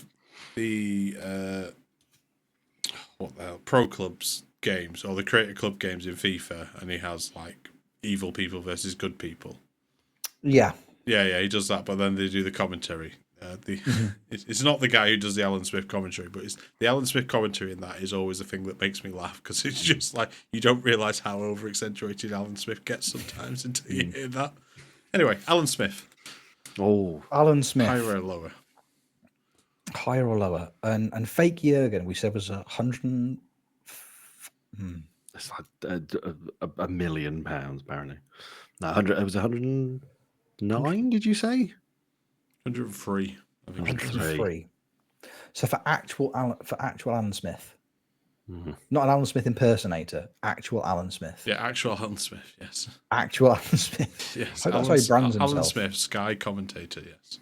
what the hell, Pro Clubs games or the Creator Club games in FIFA, and he has like evil people versus good people. Yeah. Yeah, he does that, but then they do the commentary. It's not the guy who does the Alan Smith commentary, but it's the Alan Smith commentary in that is always the thing that makes me laugh, because it's just like you don't realise how over accentuated Alan Smith gets sometimes until you hear that. Anyway, Alan Smith. Oh, Alan Smith. Higher or lower? Higher or lower? And fake Jurgen, we said was 100. it's like £1 million, apparently. No, 100. It was 109. Did you say 103? I think. 103. So for actual Alan Smith, not an Alan Smith impersonator, actual Alan Smith. Yeah, actual Alan Smith. Yes. Actual Alan Smith. Yes. That's how he brands himself. Alan Smith, Sky commentator. Yes.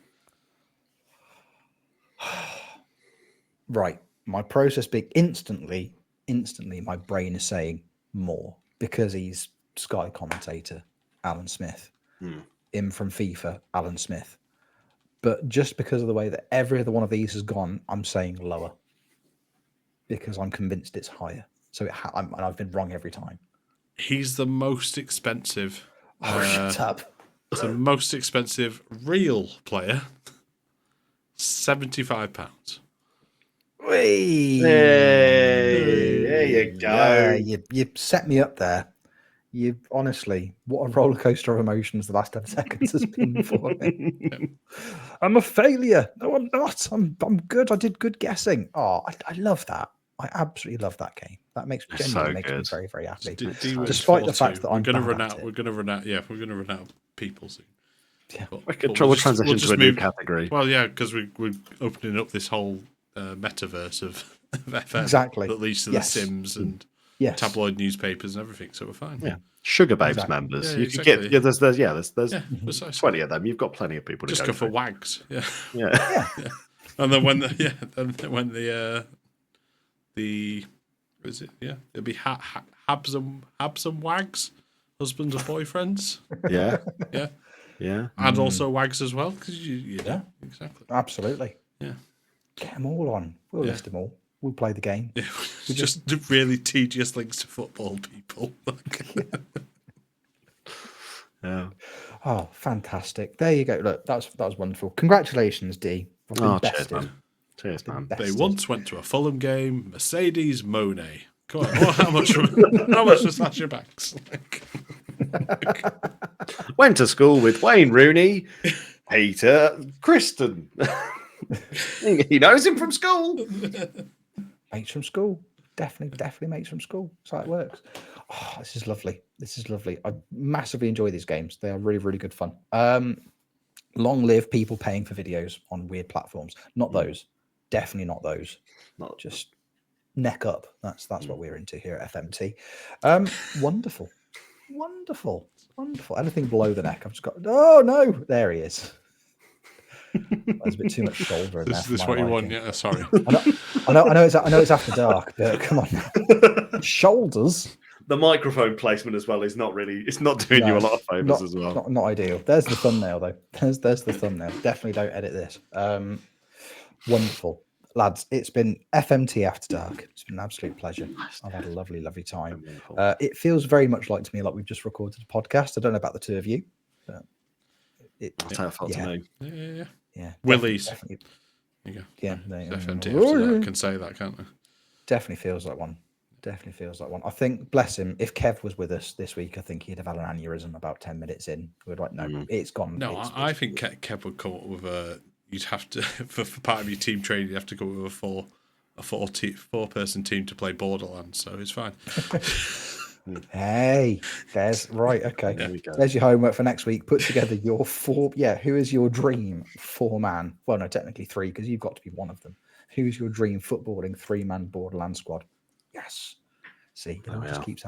Right. My process being instantly, my brain is saying more because he's Sky commentator, Alan Smith. Him from FIFA, Alan Smith. But just because of the way that every other one of these has gone, I'm saying lower because I'm convinced it's higher. So and I've been wrong every time. He's the most expensive. Shut up. It's the most expensive real player. £75. Hey, there you go. You set me up there. You honestly, what a roller coaster of emotions the last 10 seconds has been for me. I'm a failure. No, I'm not. I'm good. I did good guessing. Oh, I love that. I absolutely love that game. That makes me very, very happy. Despite the fact that I'm going to run bad out. at We're going to run out. Yeah, we're going to run out of people soon. Yeah. We'll transition to a new category. Well, yeah, because we're opening up this whole metaverse of FM Exactly. that leads to the Sims and tabloid newspapers and everything. So we're fine. Yeah. Sugababe's members. Yeah, you exactly. can get there's precisely. 20 of them. You've got plenty of people to just go for wags. Yeah. Yeah. And then when is it? Yeah, it'll be habs and wags, husbands and boyfriends. Yeah. Yeah. And also wags as well, because you know exactly. Absolutely. Yeah. Get them all on. We'll list them all. We'll play the game. Yeah. Just really tedious links to football people. Yeah. Oh, fantastic! There you go. Look, that was wonderful. Congratulations, D. Cheers, man. Cheers, man. They once went to a Fulham game. Mercedes Monet. Come on, how much was Sasha Banks? Went to school with Wayne Rooney, Peter Kristen. He knows him from school. Mates from school. Definitely mates from school. That's how it works. Oh, this is lovely. I massively enjoy these games. They are really, really good fun. Long live people paying for videos on weird platforms. Not those. Definitely not those. neck up. That's what we're into here at FMT. Wonderful. Anything below the neck, I've just got. Oh no, there he is. There's a bit too much shoulder in there. Is this what you want? Yeah, sorry. I know it's after dark, but come on, shoulders. The microphone placement as well is not really. It's not doing you a lot of favors as well. Not ideal. There's the thumbnail though. There's the thumbnail. Definitely don't edit this. Wonderful. Lads, it's been FMT After Dark. It's been an absolute pleasure. I've had a lovely time. It feels very much like to me like we've just recorded a podcast. I don't know about the two of you. But That's how it felt to Yeah. Yeah. Willies. Definitely. There you go. Yeah. FMT After Dark can say that, can't they? Definitely feels like one. I think, bless him, if Kev was with us this week, I think he'd have had an aneurysm about 10 minutes in. We're like, no, it's gone. No, I think Kev would come up with you'd have to, for part of your team training, you have to go with a four-person team to play Borderlands, so it's fine. Hey, there's right. Okay, There we go. There's your homework for next week. Put together your four. Yeah, who is your dream 4-man? Well, no, technically 3 because you've got to be one of them. Who's your dream footballing 3-man Borderlands squad? Yes. See, it all just keeps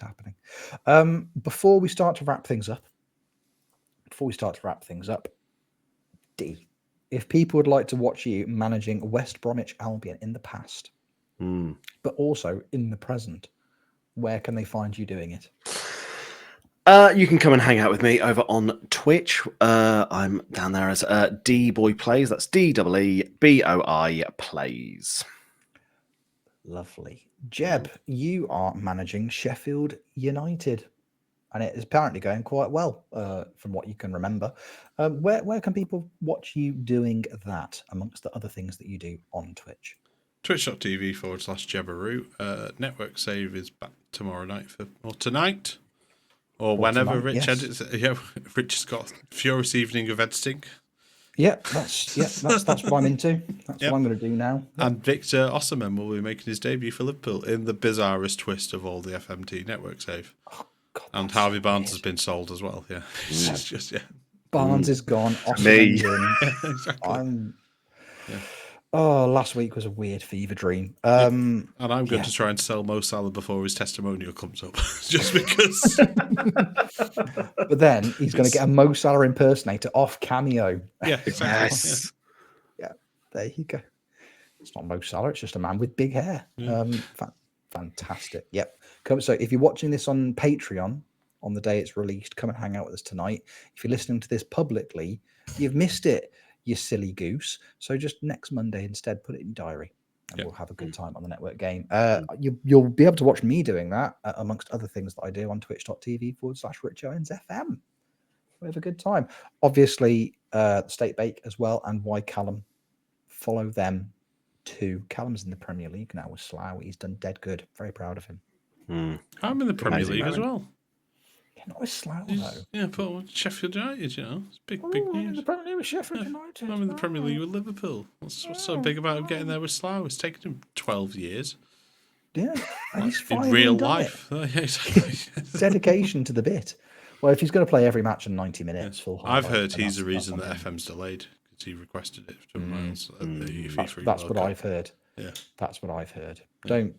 happening. Before we start to wrap things up, D, if people would like to watch you managing West Bromwich Albion in the past, but also in the present, where can they find you doing it? You can come and hang out with me over on Twitch. I'm down there as D Boy Plays. That's DEEBOI Plays. Lovely. Jeb, you are managing Sheffield United, and it is apparently going quite well, from what you can remember. Where can people watch you doing that, amongst the other things that you do on Twitch? Twitch.tv/Jebaroo. Network Save is back tomorrow night tonight, or whenever tonight, Rich yes. edits it. Yeah, Rich has got Furious Evening of Editing. That's what I'm into. That's what I'm going to do now. And Victor Osimhen will be making his debut for Liverpool in the bizarrest twist of all the FMT Network Save. Oh, God, and Harvey Barnes has been sold as well. Yeah, it's just Barnes is gone. Me. Exactly. Last week was a weird fever dream. And I'm going to try and sell Mo Salah before his testimonial comes up, just because. But then he's going to get a Mo Salah impersonator off Cameo. Yeah, exactly. Yes. Yeah, there you go. It's not Mo Salah; it's just a man with big hair. Yeah. Fantastic. Yep. So if you're watching this on Patreon on the day it's released, come and hang out with us tonight. If you're listening to this publicly, you've missed it, you silly goose. So just next Monday instead, put it in your diary, and we'll have a good time on the network game. You'll be able to watch me doing that, amongst other things that I do on twitch.tv/RichOwensFM. We have a good time. Obviously, State Bake as well, and Why Callum. Follow them too. Callum's in the Premier League now with Slough. He's done dead good. Very proud of him. I'm in the Premier League as well. Yeah, not with Slough though. Yeah, but Sheffield United, it's big I'm in news. the Premier League with Sheffield United. I'm in the Premier League with Liverpool. What's so big about him getting there with Slough? It's taken him 12 years. Yeah, and he's In finally real done life. it. Yeah, exactly. Dedication to the bit. Well, if he's going to play every match in 90 minutes, full I've highlight, heard then he's the that's reason on that him. FM's delayed because he requested it to Miles at the FIFA That's World what Cup. I've heard. Yeah. That's what I've heard. Don't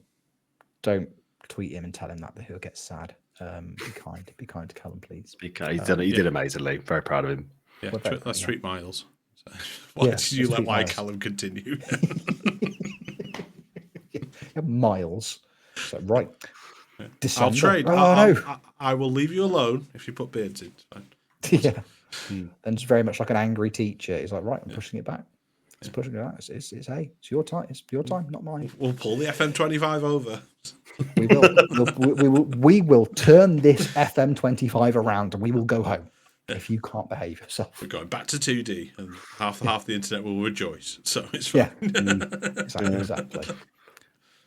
tweet him and tell him that he'll get sad. Be kind to Callum, please. He did amazingly. Very proud of him. Yeah, Well, let's yeah. tweet Miles. So, why did you let tweet Why Miles. Callum continue? Miles. So, right. I'll December. trade. Oh, no. I will leave you alone if you put beards in. It's fine. Yeah. And it's very much like an angry teacher. He's like, right, I'm pushing it back. It's pushing it back. It's your time. It's your time, not mine. We'll pull the FM25 over. We will turn this FM25 around and we will go home if you can't behave yourself. We're going back to 2D and half the internet will rejoice. So it's fine. Yeah. Exactly.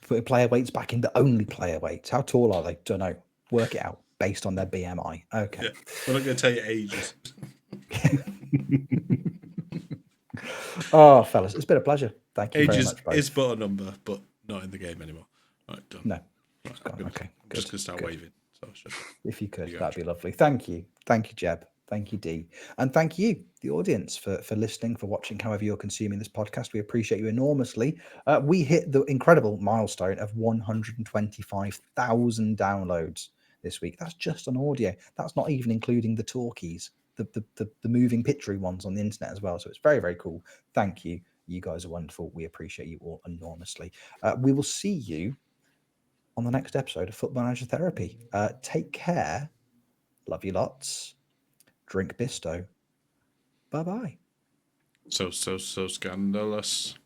Put player weights back into only player weights. How tall are they? Don't know. Work it out based on their BMI. Okay. Yeah. We're not going to tell you ages. Oh, fellas, it's been a pleasure. Thank you very Ages much. Both. is but a number, but not in the game anymore. Right, done. No. Right, Gone. good. Okay. I'm just going to start good. waving. So If you could, You go. that'd be lovely. Thank you, Jeb. Thank you, Dee. And thank you, the audience, for listening, for watching, however you're consuming this podcast. We appreciate you enormously. We hit the incredible milestone of 125,000 downloads this week. That's just on audio. That's not even including the talkies, the moving picture ones on the internet as well. So it's very, very cool. Thank you. You guys are wonderful. We appreciate you all enormously. We will see you on the next episode of Football Manager Therapy. Take care. Love you lots. Drink Bisto. Bye-bye. So scandalous.